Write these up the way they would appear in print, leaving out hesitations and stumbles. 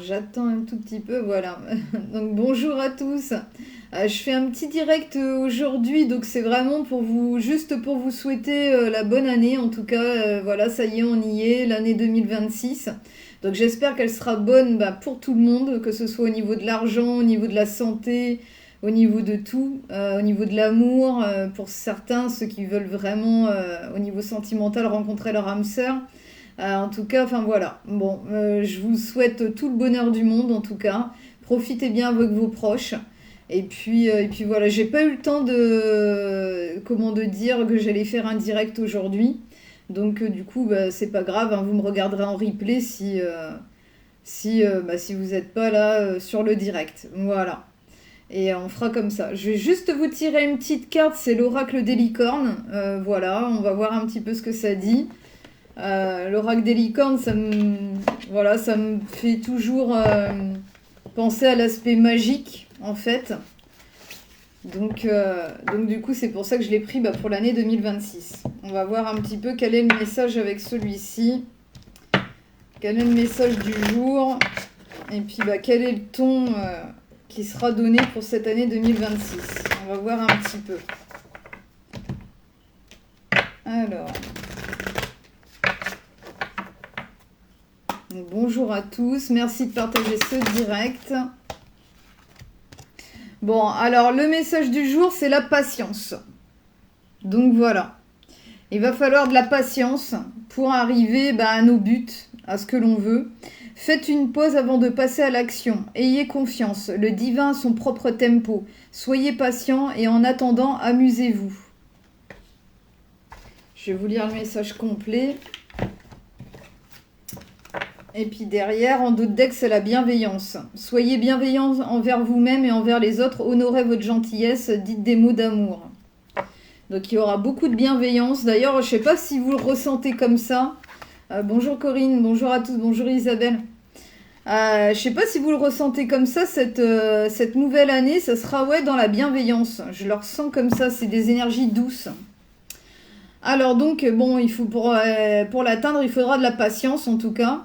j'attends un tout petit peu, voilà. Donc bonjour à tous. Je fais un petit direct aujourd'hui, donc c'est vraiment pour vous, juste pour vous souhaiter la bonne année. En tout cas, voilà, ça y est, on y est, l'année 2026. Donc j'espère qu'elle sera bonne pour tout le monde, que ce soit au niveau de l'argent, au niveau de la santé, au niveau de tout, au niveau de l'amour, pour certains, ceux qui veulent vraiment, au niveau sentimental, rencontrer leur âme sœur. En tout cas, enfin voilà. Bon, je vous souhaite tout le bonheur du monde en tout cas. Profitez bien avec vos proches. Et puis voilà, j'ai pas eu le temps de dire que j'allais faire un direct aujourd'hui. Donc du coup, c'est pas grave, hein, vous me regarderez en replay si vous n'êtes pas là sur le direct. Voilà. Et on fera comme ça. Je vais juste vous tirer une petite carte, c'est l'oracle des licornes. Voilà, on va voir un petit peu ce que ça dit. L'oracle des licornes, voilà, ça me fait toujours penser à l'aspect magique, en fait. Donc du coup, c'est pour ça que je l'ai pris pour l'année 2026. On va voir un petit peu quel est le message avec celui-ci. Quel est le message du jour. Et puis, quel est le ton qui sera donné pour cette année 2026. On va voir un petit peu. Alors... Donc, bonjour à tous, merci de partager ce direct. Bon, alors le message du jour, c'est la patience. Donc voilà, il va falloir de la patience pour arriver à nos buts, à ce que l'on veut. Faites une pause avant de passer à l'action. Ayez confiance, le divin a son propre tempo. Soyez patient et en attendant, amusez-vous. Je vais vous lire le message complet. Et puis derrière, en dos de deck, c'est la bienveillance. Soyez bienveillants envers vous-même et envers les autres. Honorez votre gentillesse. Dites des mots d'amour. Donc il y aura beaucoup de bienveillance. D'ailleurs, je ne sais pas si vous le ressentez comme ça. Bonjour Corinne, bonjour à tous, bonjour Isabelle. Je ne sais pas si vous le ressentez comme ça, cette nouvelle année, ça sera dans la bienveillance. Je le ressens comme ça, c'est des énergies douces. Alors donc, bon, il faut pour l'atteindre, il faudra de la patience en tout cas.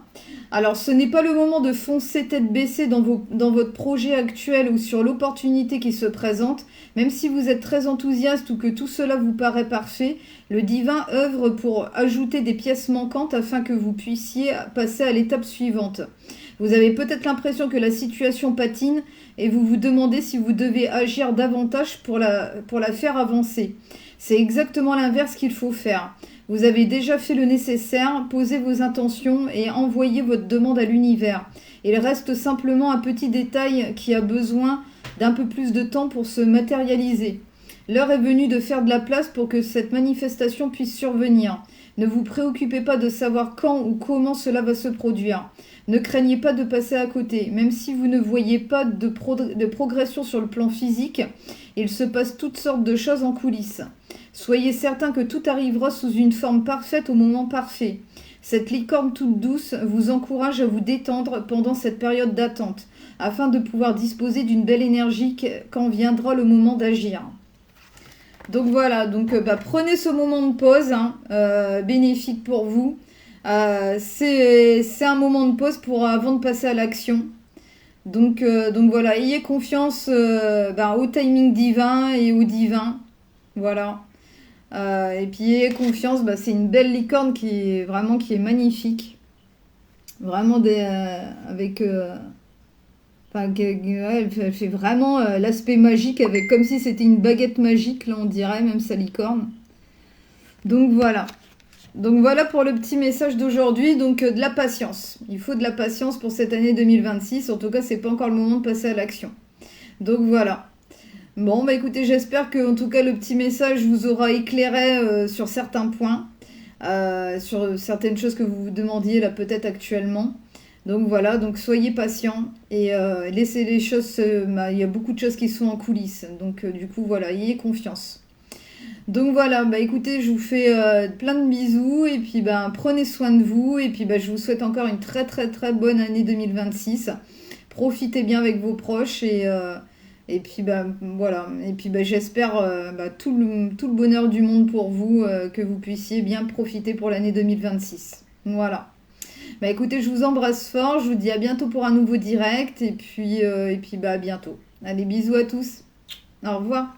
Alors, ce n'est pas le moment de foncer tête baissée dans votre projet actuel ou sur l'opportunité qui se présente. Même si vous êtes très enthousiaste ou que tout cela vous paraît parfait, le divin œuvre pour ajouter des pièces manquantes afin que vous puissiez passer à l'étape suivante. Vous avez peut-être l'impression que la situation patine et vous vous demandez si vous devez agir davantage pour la faire avancer. C'est exactement l'inverse qu'il faut faire. Vous avez déjà fait le nécessaire, posez vos intentions et envoyez votre demande à l'univers. Il reste simplement un petit détail qui a besoin d'un peu plus de temps pour se matérialiser. L'heure est venue de faire de la place pour que cette manifestation puisse survenir. Ne vous préoccupez pas de savoir quand ou comment cela va se produire. Ne craignez pas de passer à côté. Même si vous ne voyez pas de progression sur le plan physique, il se passe toutes sortes de choses en coulisses. Soyez certain que tout arrivera sous une forme parfaite au moment parfait. Cette licorne toute douce vous encourage à vous détendre pendant cette période d'attente, afin de pouvoir disposer d'une belle énergie quand viendra le moment d'agir. Donc voilà, prenez ce moment de pause, bénéfique pour vous. C'est un moment de pause avant de passer à l'action. Donc voilà, ayez confiance au timing divin et au divin. Voilà. Et puis ayez confiance, c'est une belle licorne qui est magnifique. Vraiment avec... elle fait vraiment l'aspect magique, avec comme si c'était une baguette magique, là on dirait, même sa licorne. Donc voilà. Donc voilà pour le petit message d'aujourd'hui, donc de la patience. Il faut de la patience pour cette année 2026, en tout cas c'est pas encore le moment de passer à l'action. Donc voilà. Bon écoutez, j'espère que en tout cas le petit message vous aura éclairé sur certains points, sur certaines choses que vous vous demandiez là peut-être actuellement. Donc voilà, donc soyez patients et laissez les choses, il y a beaucoup de choses qui sont en coulisses, donc du coup voilà, ayez confiance. Donc voilà, écoutez, je vous fais plein de bisous et puis prenez soin de vous et puis je vous souhaite encore une très très très bonne année 2026. Profitez bien avec vos proches et puis voilà, et puis j'espère tout le bonheur du monde pour vous, que vous puissiez bien profiter pour l'année 2026. Voilà. Bah écoutez, je vous embrasse fort, je vous dis à bientôt pour un nouveau direct et puis bah à bientôt. Allez, bisous à tous. Au revoir.